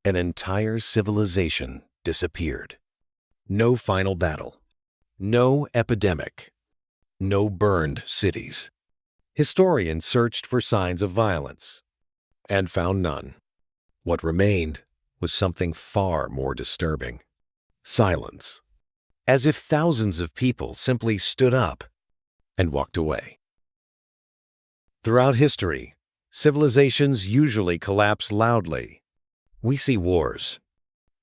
An entire civilization disappeared. No final battle. No epidemic. No burned cities. Historians searched for signs of violence and found none. What remained was something far more disturbing. Silence. As if thousands of people simply stood up and walked away. Throughout history, civilizations usually collapse loudly. We see wars,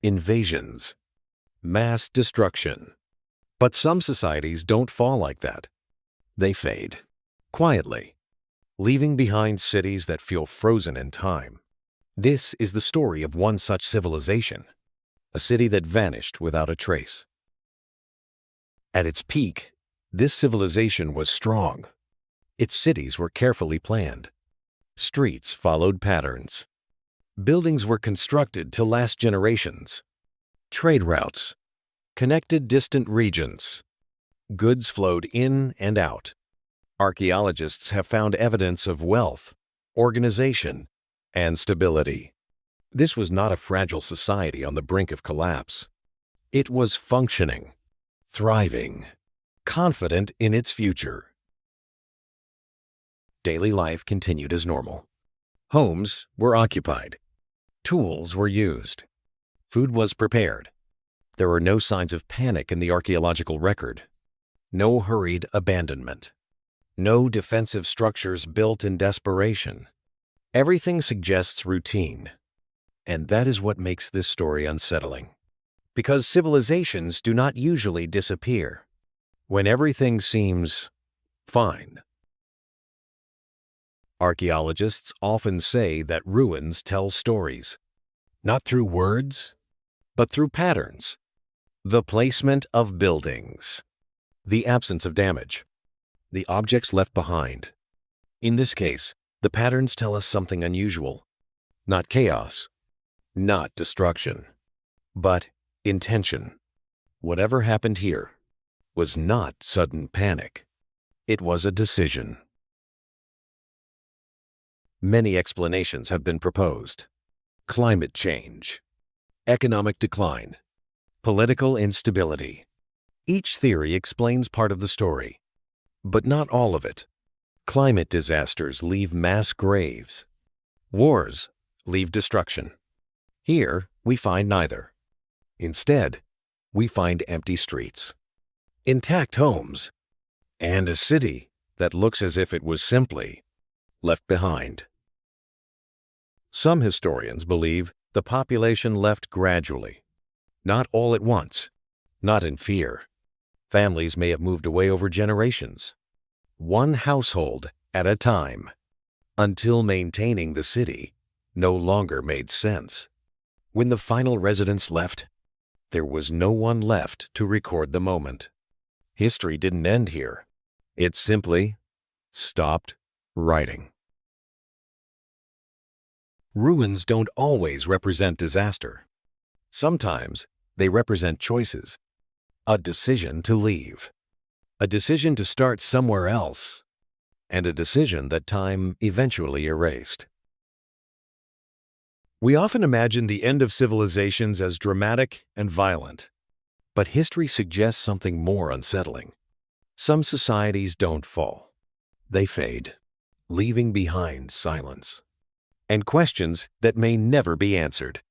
invasions, mass destruction. But some societies don't fall like that. They fade, quietly, leaving behind cities that feel frozen in time. This is the story of one such civilization, a city that vanished without a trace. At its peak, this civilization was strong. Its cities were carefully planned. Streets followed patterns. Buildings were constructed to last generations. Trade routes connected distant regions. Goods flowed in and out. Archaeologists have found evidence of wealth, organization, and stability. This was not a fragile society on the brink of collapse. It was functioning, thriving, confident in its future. Daily life continued as normal. Homes were occupied. Tools were used. Food was prepared. There were no signs of panic in the archaeological record. No hurried abandonment. No defensive structures built in desperation. Everything suggests routine. And that is what makes this story unsettling. Because civilizations do not usually disappear when everything seems fine. Archaeologists often say that ruins tell stories, not through words, but through patterns. The placement of buildings, the absence of damage, the objects left behind. In this case, the patterns tell us something unusual. Not chaos, not destruction, but intention. Whatever happened here was not sudden panic. It was a decision. Many explanations have been proposed. Climate change, economic decline, political instability. Each theory explains part of the story, but not all of it. Climate disasters leave mass graves. Wars leave destruction. Here, we find neither. Instead, we find empty streets, intact homes, and a city that looks as if it was simply left behind. Some historians believe the population left gradually, not all at once, not in fear. Families may have moved away over generations, one household at a time, until maintaining the city no longer made sense. When the final residents left, there was no one left to record the moment. History didn't end here. It simply stopped writing. Ruins don't always represent disaster. Sometimes they represent choices, a decision to leave, a decision to start somewhere else, and a decision that time eventually erased. We often imagine the end of civilizations as dramatic and violent, but history suggests something more unsettling. Some societies don't fall. They fade, leaving behind silence and questions that may never be answered.